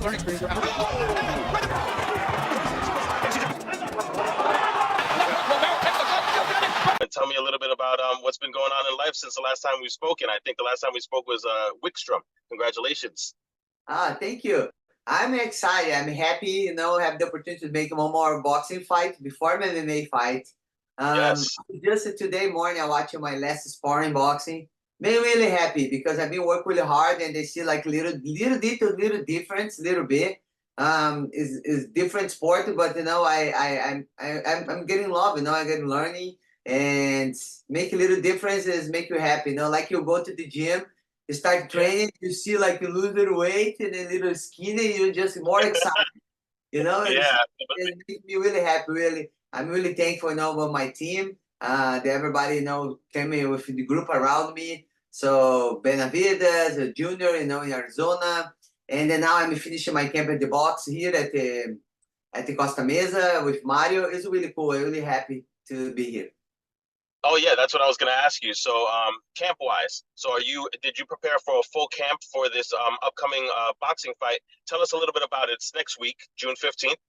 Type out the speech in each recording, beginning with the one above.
learning experience. Tell me a little bit about what's been going on in life since the last time we spoke. And I think the last time we spoke was Wickstrom. Congratulations. Thank you. I'm excited. I'm happy, have the opportunity to make one more boxing fight before my MMA fight. Yes. Just today morning, I watched my last sparring boxing. Been really happy because I've been working really hard, and they see like little difference, little bit. Is different sport, but I'm getting love. I'm getting learning, and make a little differences make you happy. Like you go to the gym. You start training, you see like you lose a little weight and a little skinny, you're just more excited. Yeah. It makes me really happy, really. I'm really thankful, about my team. That everybody, came with the group around me. So Benavides, a junior, in Arizona. And then now I'm finishing my camp at the box here at the Costa Mesa with Mario. It's really cool. I'm really happy to be here. Oh yeah, that's what I was going to ask you. So, camp wise, so did you prepare for a full camp for this upcoming boxing fight? Tell us a little bit about it. It's next week, June 15th.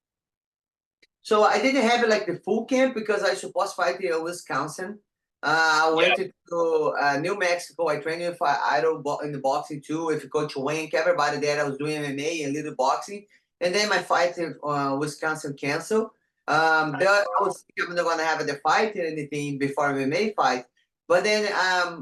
So I didn't have it like the full camp because I supposed to fight in Wisconsin. I went to New Mexico. I trained with Idol in the boxing too with Coach Wink, everybody there. I was doing MMA and little boxing. And then my fight in Wisconsin canceled. I was thinking I'm not going to have the fight or anything before MMA fight. But then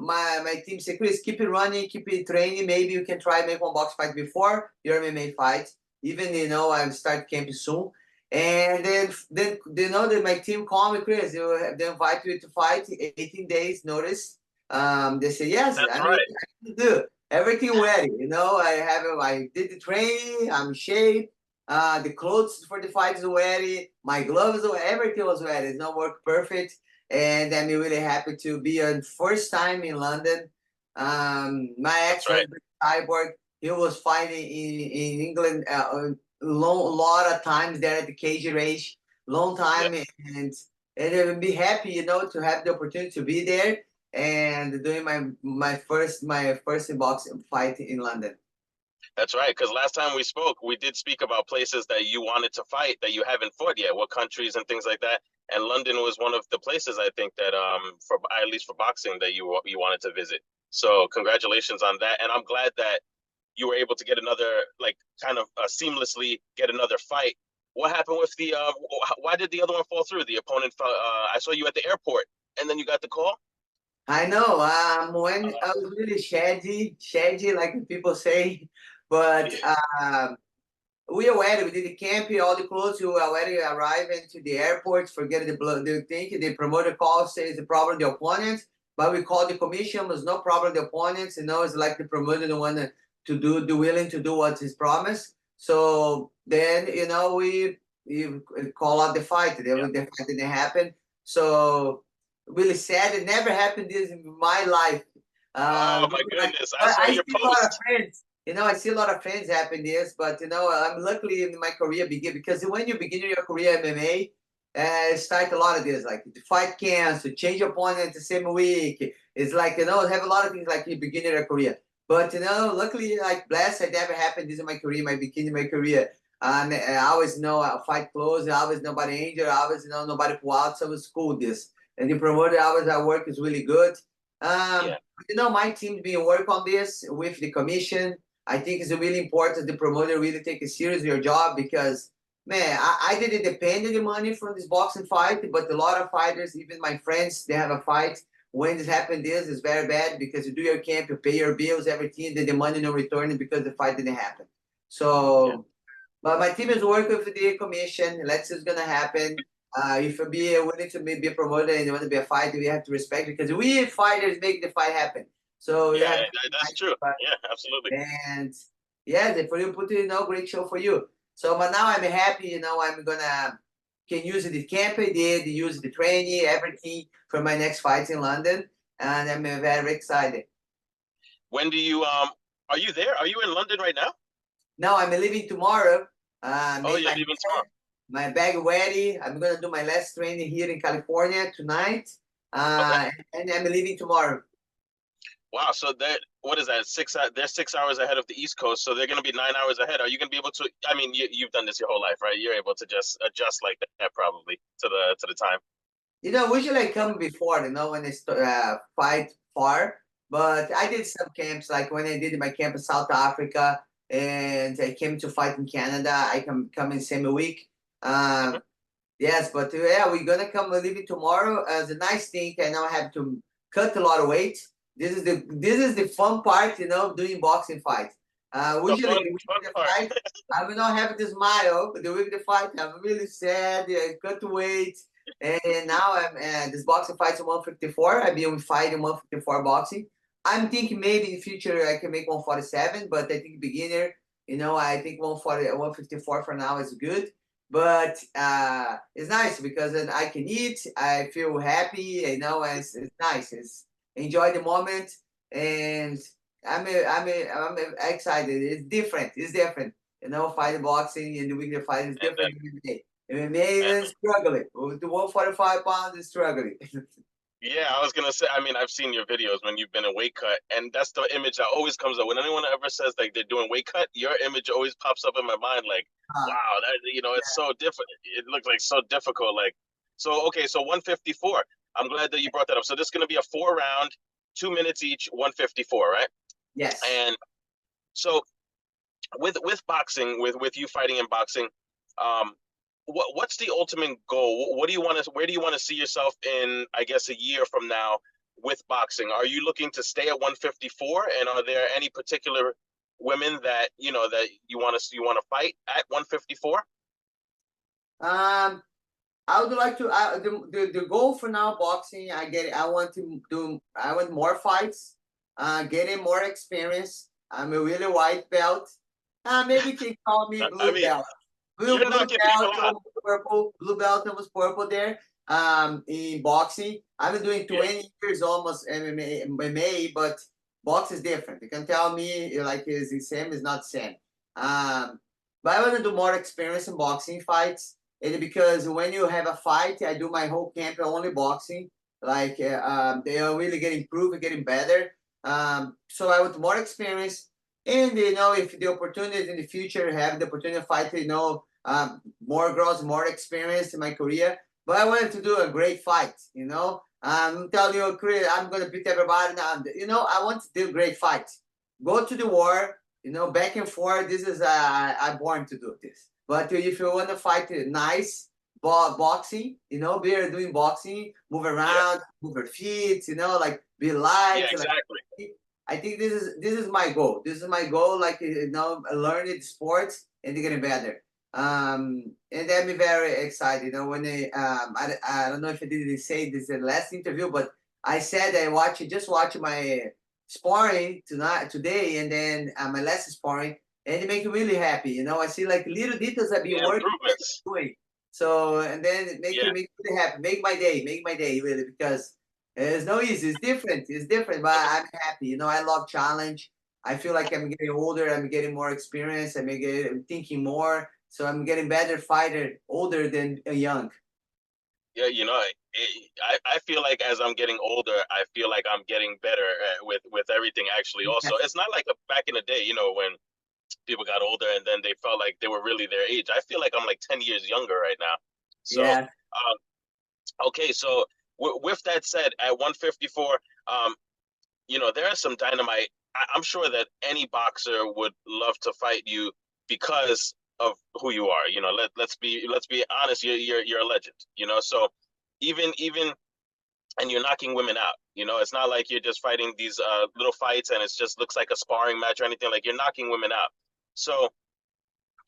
my team said, Cris, keep it running, keep it training. Maybe you can try make one box fight before your MMA fight. Even, I start camp soon. And then that my team called me, Cris, they invite you to fight, 18 days notice. They say, yes, That's I can do everything ready. I did the training, I'm in shape. The clothes for the fight is ready. My gloves, everything was ready. It's not work perfect. And I'm really happy to be on first time in London. My ex-husband, Cyborg, he was fighting in England lot of times there at the cage race, long time, and I would be happy, to have the opportunity to be there and doing my first boxing fight in London. That's right, because last time we spoke, we did speak about places that you wanted to fight that you haven't fought yet, what countries and things like that. And London was one of the places I think that, for at least for boxing, that you wanted to visit. So congratulations on that, and I'm glad that you were able to get another, like, kind of seamlessly get another fight. What happened with the? Why did the other one fall through? The opponent. I saw you at the airport, and then you got the call. I know. When I was really shady, like people say, but we already we did the camp, all the clothes. We already arriving to the airport. Forget the blood. They think the promoter call says the problem the opponent, but we called the commission. Was no problem the opponents. It's like the promoter the one to do willing to do what his promise. So then we call out the fight. The fight didn't happen. So really sad. It never happened this in my life. Oh my goodness! I saw your see post. A lot of friends. I see a lot of friends happen this, but I'm luckily in my career begin because when you begin your career MMA, start a lot of this like the fight cancel, change opponent the same week. It's like have a lot of things like you begin your career. But luckily, like blessed, it never happened this in my career, my beginning of my career. I always know I fight close, I always nobody injured, I always nobody pull out, so it's cool this. And the promoter hours I work is really good. My team's been work on this with the commission. I think it's really important the promoter really take it serious your job because man, I didn't depend on the money from this boxing fight, but a lot of fighters, even my friends, they have a fight. When this happened, this is very bad because you do your camp, you pay your bills, everything, then the money no return because the fight didn't happen. So, but my team is working with the commission. Let's see what's gonna happen. If you be willing to be a promoter and you want to be a fighter, we have to respect because we fighters make the fight happen. So that's true. Yeah, absolutely. And if you put it, great show for you. So, but now I'm happy. I'm gonna can use the camp I did, use the training, everything for my next fight in London, and I'm very excited. When do you are you there? Are you in London right now? No, I'm leaving tomorrow. You're leaving tomorrow. My bag ready. I'm gonna do my last training here in California tonight, and I'm leaving tomorrow. Wow. So that what is that? They're 6 hours ahead of the East Coast, so they're going to be 9 hours ahead. Are you going to be able to? I mean, you've done this your whole life, right? You're able to just adjust like that probably to the time. Usually I come before, when they fight far. But I did some camps, like when I did my camp in South Africa, and I came to fight in Canada. I come in same week. Mhm. Yes, but yeah, we're gonna come leaving tomorrow. As a nice thing, I now have to cut a lot of weight. This is the fun part, doing boxing fights. The Usually the week fun of the part. fight, I will not have the smile. But the week of the fight, I'm really sad. I cut weight, and now I'm this boxing fight's 154. I've been fighting 154 boxing. I'm thinking maybe in the future I can make 147, but I think beginner, I think 140, 154 for now is good. But it's nice because then I can eat. I feel happy. And it's nice. It's enjoy the moment, and I'm excited. It's different. It's different. Fighting boxing and the weekly fight is And then different than MMA. MMA is struggling. With the 145 pounds is struggling. yeah, I was gonna say. I mean, I've seen your videos when you've been in weight cut, and that's the image that always comes up when anyone ever says like they're doing weight cut. Your image always pops up in my mind, like, Uh, wow, that it's so different. It looks like so difficult. Like, so okay, so 154. I'm glad that you brought that up. So this is gonna be a 4 round, 2 minutes each, 154, right? yes. And so with boxing, with you fighting in boxing, um, what's the ultimate goal? What do you want to? Where do you want to see yourself in? I guess a year from now with boxing. Are you looking to stay at 154? And are there any particular women that that you want to fight at 154? Um, I would like to. The goal for now, boxing. I get it. I want to do. I want more fights. Getting more experience. I'm a really white belt. Maybe you can call me I blue mean, belt. you're Blue knocking people belt, out. almost purple. Blue belt, almost purple there. In boxing, I've been doing Yeah, 20 years almost MMA, but box is different. You can tell me like is the same, is not the same. Um, but I want to do more experience in boxing fights. And because when you have a fight, I do my whole camp only boxing. Like they are really getting improved, getting better. So I want more experience. And if the opportunity in the future have the opportunity to fight, more girls, more experience in my career. But I wanted to do a great fight. I'm telling you, Chris, I'm gonna beat everybody now. I want to do a great fight. Go to the war. Back and forth. This is I'm born to do this. But if you want to fight nice boxing, be doing boxing, move yeah, around, move your feet, like be yeah, light, like exactly. I think this is my goal. This is my goal, like learning sports and getting better. And I'm very excited. When I don't know if I didn't say this in the last interview, but I said I just watch my sparring today, and then my last sparring, and it make me really happy. I see like little details I've been The working improvements. doing. So and then it make Yeah, me really happy. Make my day really because it's no easy. It's different. It's different, but I'm happy. I love challenge. I feel like I'm getting older. I'm getting more experience. I'm thinking more. So I'm getting better fighter, older than young. yeah. I feel like as I'm getting older, I feel like I'm getting better with everything. Actually, also, Yes. it's not like back in the day, when people got older and then they felt like they were really their age. I feel like I'm like 10 years younger right now. So, Yeah. okay, so with that said, at 154, there are some dynamite. I'm sure that any boxer would love to fight you because of who you are. Let's be honest. You're a legend. So even and you're knocking women out. It's not like you're just fighting these little fights and it just looks like a sparring match or anything. Like you're knocking women out. So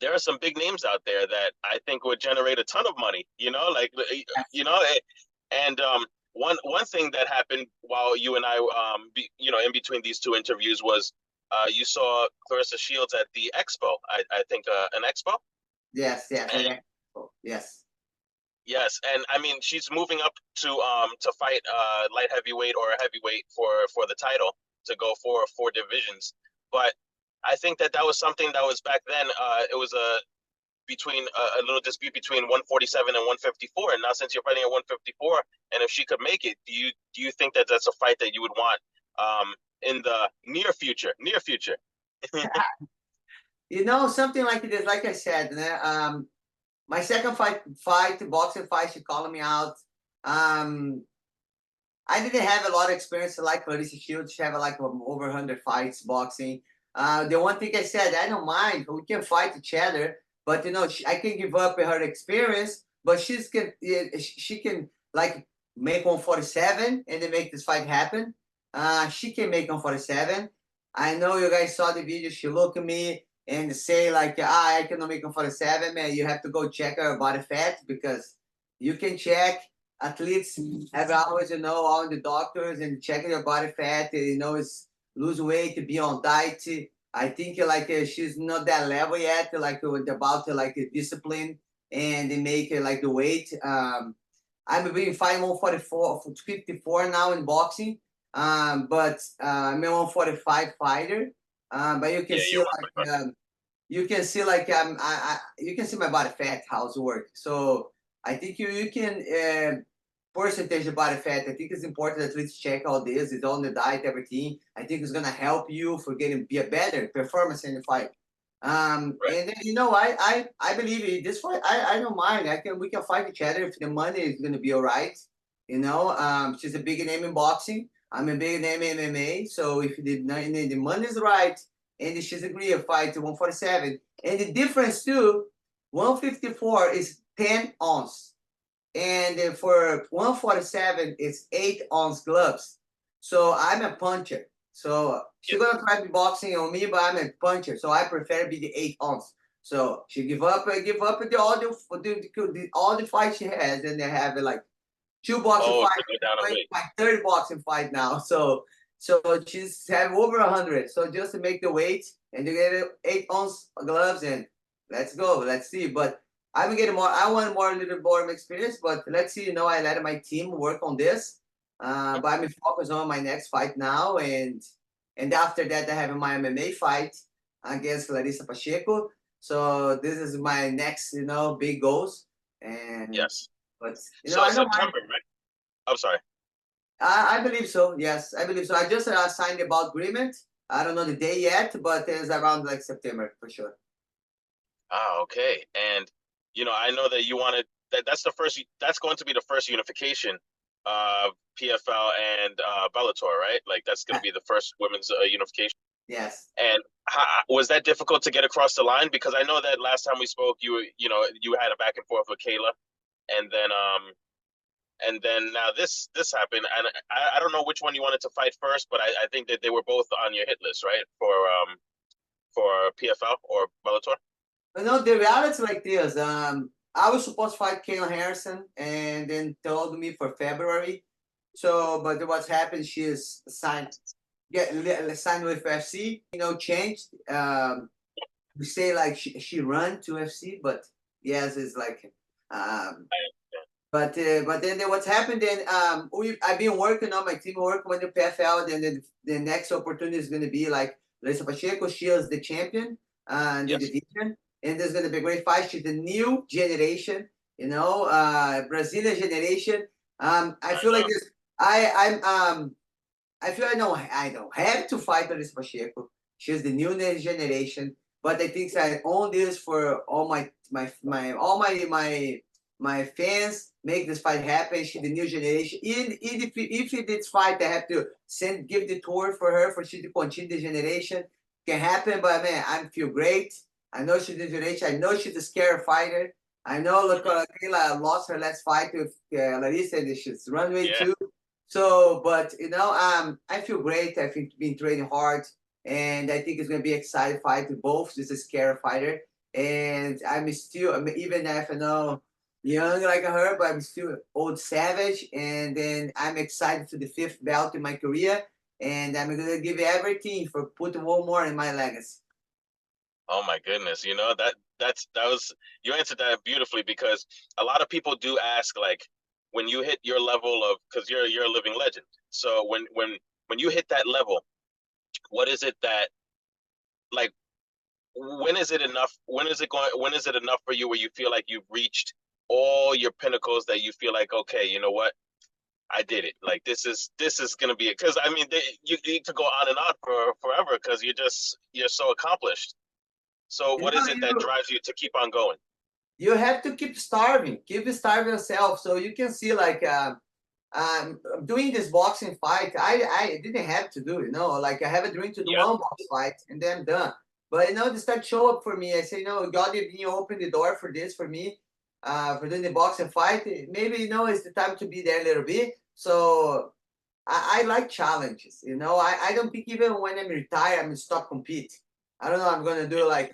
there are some big names out there that I think would generate a ton of money. Yes. And one thing that happened while you and I, in between these two interviews was you saw Claressa Shields at the expo. I think an expo. Yes. Yes. And Yes. yes, and I mean she's moving up to fight light heavyweight or heavyweight for the title to go for 4 divisions. But I think that was something that was back then. It was a little dispute between 147 and 154. And now since you're fighting at 154, and if she could make it, do you think that that's a fight that you would want? in the near future. Near future. You know, something like this, like I said, my second boxing fight, she called me out. I didn't have a lot of experience like Claressa Shields. She have like over 100 fights boxing. The one thing I said, I don't mind. We can fight each other, but you know, I can give up her experience. But she can like make 147 and then make this fight happen. She can make 147. I know you guys saw the video. She look at me and say like, I cannot make 147, man. You have to go check her body fat because you can check athletes have always, you know, all the doctors and checking your body fat, you know, it's lose weight, be on diet. I think like she's not that level yet, like about like discipline and they make like the weight. I'm being fighting 144, 54 now in boxing, but I'm a 145 fighter. But you can Yeah, see you're like you can see like you can see my body fat how's it work. So I think you can percentage of body fat. I think it's important that let's check all this. It's on the diet, everything. I think it's gonna help you for getting be a better performance in the fight. right. And then, you know, I believe in this fight. I don't mind. We can fight each other if the money is gonna be all right. You know, she's a big name in boxing. I'm a big name in MMA. So if the money is right and she's agree to fight to 147, and the difference too, 154 is 10 ounce and for 147 it's 8 ounce gloves. So I'm a puncher. So Yeah. she's gonna try to be boxing on me, but I'm a puncher. So I prefer be the 8 ounce. So she give up all the fights she has, and they have like two boxing Oh, to fights, go down a weight. my third boxing fight now. So she's have over 100. So just to make the weight and to get 8 ounce gloves and let's go. Let's see. But I'm getting more. I want more a little more experience. But let's see. You know, I let my team work on this. But I'm focused on my next fight now, and after that I have my MMA fight against Claressa Pacheco. So this is my next, you know, big goals. And Yes. but you know, So I don't mind. September, right? I'm sorry. I believe so. Yes, I believe so. I just signed about agreement. I don't know the day yet, but it's around like September for sure. Ah, okay. And I know that you wanted that's the first that's going to be the first unification of PFL and Bellator, right? Like that's going to be the first women's unification. Yes. And was that difficult to get across the line? Because I know that last time we spoke, you had a back and forth with Kayla, and then now this happened, and I don't know which one you wanted to fight first, but I think that they were both on your hit list, right? For PFL or Bellator. You know, the reality is like this. I was supposed to fight Kayla Harrison, and then told me for February. So, but what's happened? She is signed with FC. You know, changed. We say like she run to FC, but yes, it's like um, but then what's happened then I've been working on my team working with the PFL. Then the next opportunity is going to be like Larissa Pacheco. She is the champion in the Yes. division, and there's going to be a great fight. She's the new generation, you know, Brazilian generation. I I feel like know. this. I feel I don't have to fight Larissa Pacheco. She's the new generation, but I think I own this for all my fans. Make this fight happen. She's the new generation. If this fight, I have to give the tour for her for she to continue the generation. Can happen, but man, I feel great. I know she's the generation. I know she's a scary fighter. I know, look, Kayla lost her last fight with Larissa, and she's runway Yeah. too. So, but you know, I feel great. I think been training hard, and I think it's gonna be exciting fight to both. This is scary fighter, and even if I know young like her, but I'm still old savage. And then I'm excited to the fifth belt in my career, and I'm gonna give everything for putting one more in my legacy. Oh my goodness. That was you answered that beautifully, because a lot of people do ask, like, when you hit your level of, because you're a living legend. So when you hit that level, what is it that, like, when is it enough for you where you feel like you've reached all your pinnacles, that you feel like, okay, you know what? I did it. Like this is gonna be it. Because I mean, you could go on and on for forever because you're so accomplished. So You what know, is it that drives you to keep on going? you have to keep starving, keep starving yourself. So you can see like doing this boxing fight, I didn't have to do, like I have a dream to do Yeah, one box fight and then done. But this start show up for me. I say, God, you open the door for this for me, for doing the boxing fight. Maybe it's the time to be there a little bit. So I like challenges. I don't think even when I'm retired, I'm gonna stop competing. I don't know. I'm gonna do like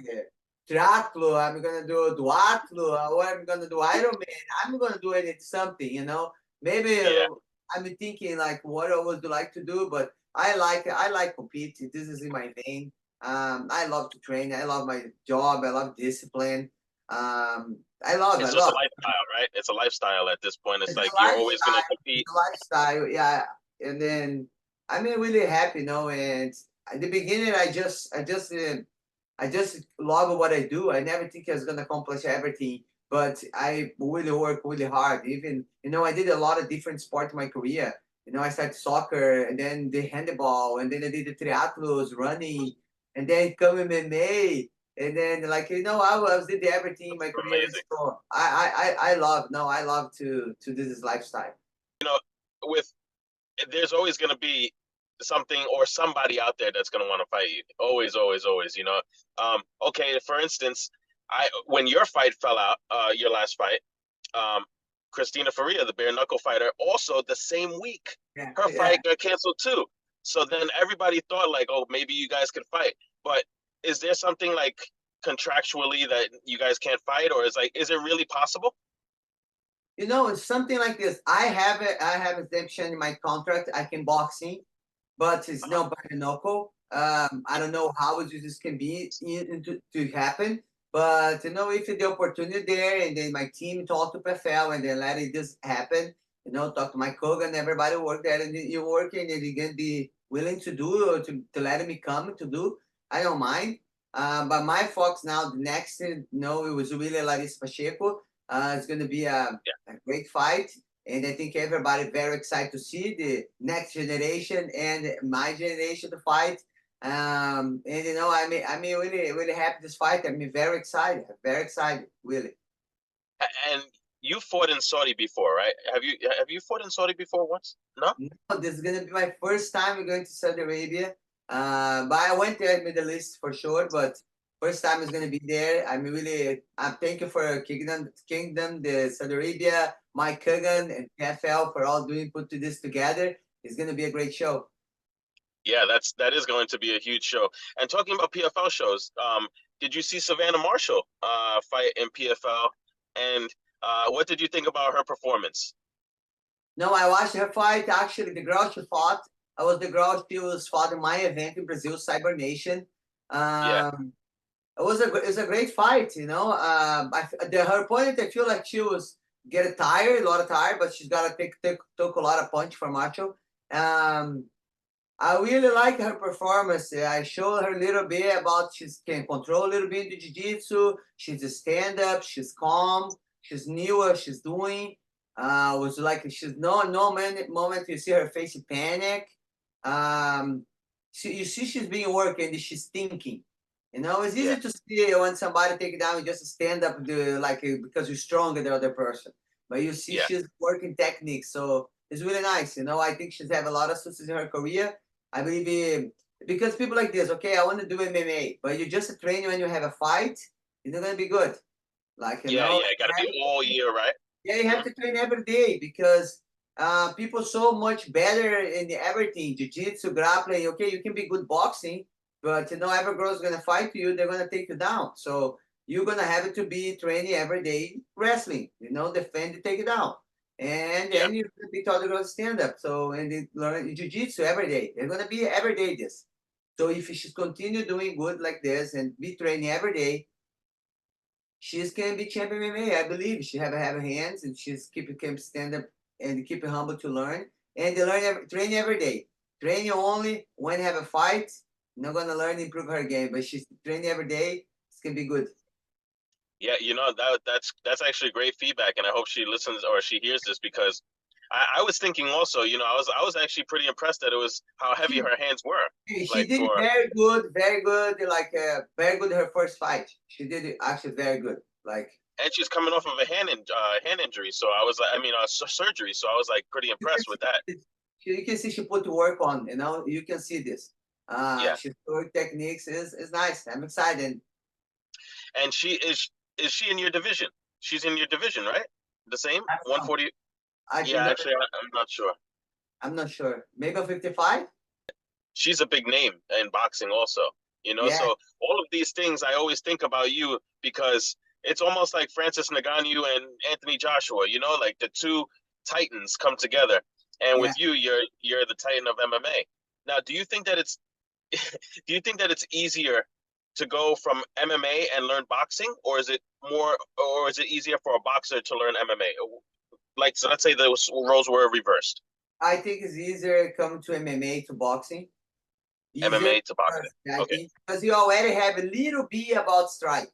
triathlon. I'm gonna do duathlon. Or I'm gonna do Ironman. I'm gonna do it something. Maybe yeah. I'm thinking like what I would like to do, but I like competing. This is in my vein. I love to train. I love my job. I love discipline. I love. I It's just a love. lifestyle, right? It's a lifestyle at this point. It's It's a like you're always gonna lifestyle. compete. It's a lifestyle, yeah. And then I'm really happy, And at the beginning, I just love what I do. I never think I was gonna accomplish everything, but I really work really hard. Even I did a lot of different sports in my career. I started soccer, and then the handball, and then I did the triathlons, running, and then come MMA, and then like I was did everything in my career. Amazing. So I love to do this lifestyle. You know, with there's always gonna be something or somebody out there that's gonna want to fight you. Always, always, always. Okay, for instance, I when your fight fell out, your last fight, um, Christina Ferea, the bare knuckle fighter, also the same week, Yeah, her yeah. fight got canceled too. So then everybody thought like, oh, maybe you guys could fight. But is there something like contractually that you guys can't fight, or is it really possible? It's something like this. I have exemption in my contract. I can boxing, but it's Uh-huh. not by the knuckle. I don't know how this can be to happen, but if the opportunity there, and then my team talk to PFL and then let it just happen. Talk to my coach and everybody work there, and you're working, and you're gonna be willing to do or to let me come to do. I don't mind. But my Fox now, the next, it was really Larissa Pacheco. It's going to be a great fight. And I think everybody very excited to see the next generation and my generation to fight. And I'm really really happy this fight. I'm very excited, really. And you fought in Saudi before, right? Have you fought in Saudi before once? No? No, this is gonna be my first time going to Saudi Arabia. But I went there in Middle East for sure. But first time is gonna be there. I'm thank you for Kingdom, the Saudi Arabia, Mike Kagan, and PFL for all doing put to this together. It's gonna be a great show. Yeah, that is going to be a huge show. And talking about PFL shows, did you see Savannah Marshall fight in PFL? And what did you think about her performance? No, I watched her fight. Actually, the girl she fought, I was the girl she was fought in my event in Brazil, Cyber Nation. Yeah, It was a great fight. Her opponent, I feel like she was getting tired, a lot of tired, but she's got to took a lot of punch from Macho. Um, I really like her performance. I showed her a little bit about she can control a little bit the jiu-jitsu. She's a stand-up. She's calm. She's new what she's doing. Was like she's no moment you see her face in panic. You see she's being worked and she's thinking. It's yeah, easy to see when somebody take it down and just stand up because you're stronger than the other person. But you see yeah, she's working techniques, so it's really nice. I think she's have a lot of success in her career. I believe because people like this, okay, I want to do MMA, but you just train when you have a fight, it's not gonna be good. Like yeah. like Got to be all year, right? yeah, you have Mhm. to train every day because people so much better in everything, jiu-jitsu, grappling. Okay, you can be good boxing, but every girl's gonna fight you, they're gonna take you down. So you're gonna have to be training every day wrestling, defend, take it down. And Yeah, then you be taught to go stand up. So and they learn jiu-jitsu every day. They're gonna be every day this. So if she's continue doing good like this and be training every day, she's gonna be champion MMA. I believe she have hands and she's keep stand up and keep it humble to learn. And they train every day. Training only when have a fight. Not gonna learn improve her game, but she's training every day. It's gonna be good. yeah. That's actually great feedback, and I hope she listens or she hears this because I was thinking also, I was actually pretty impressed that it was how heavy her hands were. She Like did for very good, like very good her first fight. She did it actually very good. Like and she's coming off of a hand injury, so I was like, I mean, surgery, so I was like pretty you can impressed with that. you can see she put work on. You can see this. Yeah, She's work techniques is nice. I'm excited. and is she in your division? She's in your division, right? The same I don't know. 140. I Yeah, did not, actually, I'm not sure. I'm not sure. Maybe 55. She's a big name in boxing also, Yeah, so all of these things I always think about you because it's almost like Francis Ngannou and Anthony Joshua, like the two titans come together, and yeah. with you, you're the titan of MMA. Now, do you think that it's do you think that it's easier to go from MMA and learn boxing, or is it easier for a boxer to learn MMA? Like, so let's say those roles were reversed. I think it's easier come to MMA to boxing. Easier MMA to boxing. because I Okay, think because you already have a little bit about strike.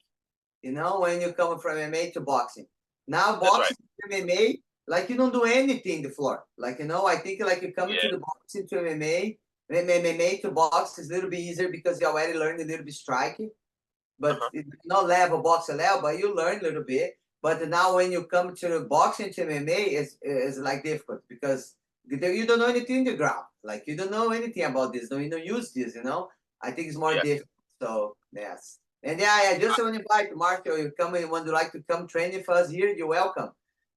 When you come from MMA to boxing. Now that's right. boxing to MMA, like you don't do anything in the floor. Like I think like you come into Yeah, the boxing to MMA to box is a little bit easier because you already learned a little bit striking. But uh-huh. it's not level boxer level, but you learn a little bit. But now when you come to the boxing to MMA, it's like difficult because you don't know anything in the ground. Like you don't know anything about this. No, you don't use this. I think it's more Yeah. difficult. So yes. And yeah, I just want to invite Marco. You come and would like to come train with us here, you're welcome.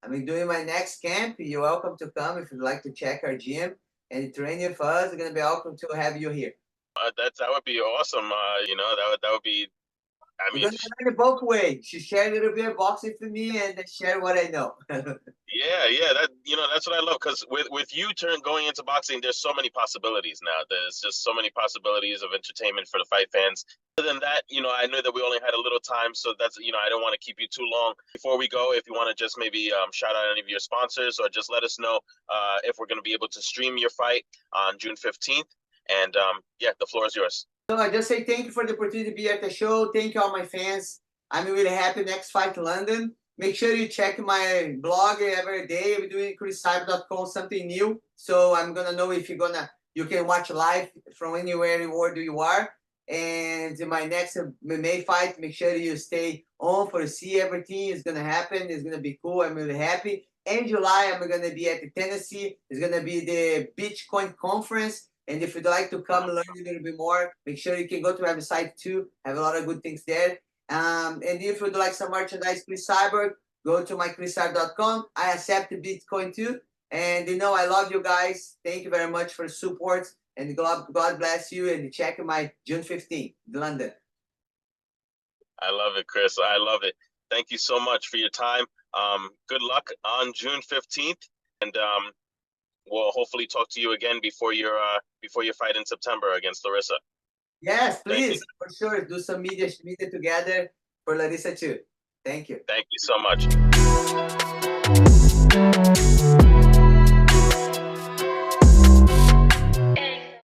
I mean, doing my next camp, you're welcome to come if you'd like to check our gym and train with us. We're gonna be welcome to have you here. That would be awesome. That would be. I We're mean, gonna learn it both ways. She shared a little bit of boxing for me and I share what I know. yeah. That's what I love because with you going into boxing, there's so many possibilities now. There's just so many possibilities of entertainment for the fight fans. Other than that, I know that we only had a little time, so that's I don't want to keep you too long. Before we go, if you want to just maybe shout out any of your sponsors or just let us know if we're going to be able to stream your fight on June 15th. And yeah, the floor is yours. So I just say thank you for the opportunity to be at the show. Thank you all my fans. I'm really happy next fight London. Make sure you check my blog every day. We're doing CrisCyborg.com, something new. So I'm gonna know if you can watch live from anywhere in the world you are. And my next MMA fight, make sure you stay on for see everything is gonna happen. It's gonna be cool. I'm really happy. In July, I'm gonna be at the Tennessee. It's gonna be the Bitcoin conference. And if you'd like to come learn a little bit more, make sure you can go to our website too. Have a lot of good things there. And if you'd like some merchandise, Cris Cyborg, go to mycriscyborg.com. I accept the Bitcoin too. And I love you guys. Thank you very much for the support. And God bless you. And check my June 15th, London. I love it, Cris. I love it. Thank you so much for your time. Good luck on June 15th. And we'll hopefully talk to you again before your fight in September against Larissa. Yes, please, for sure. Do some media together for Larissa too. Thank you. Thank you so much.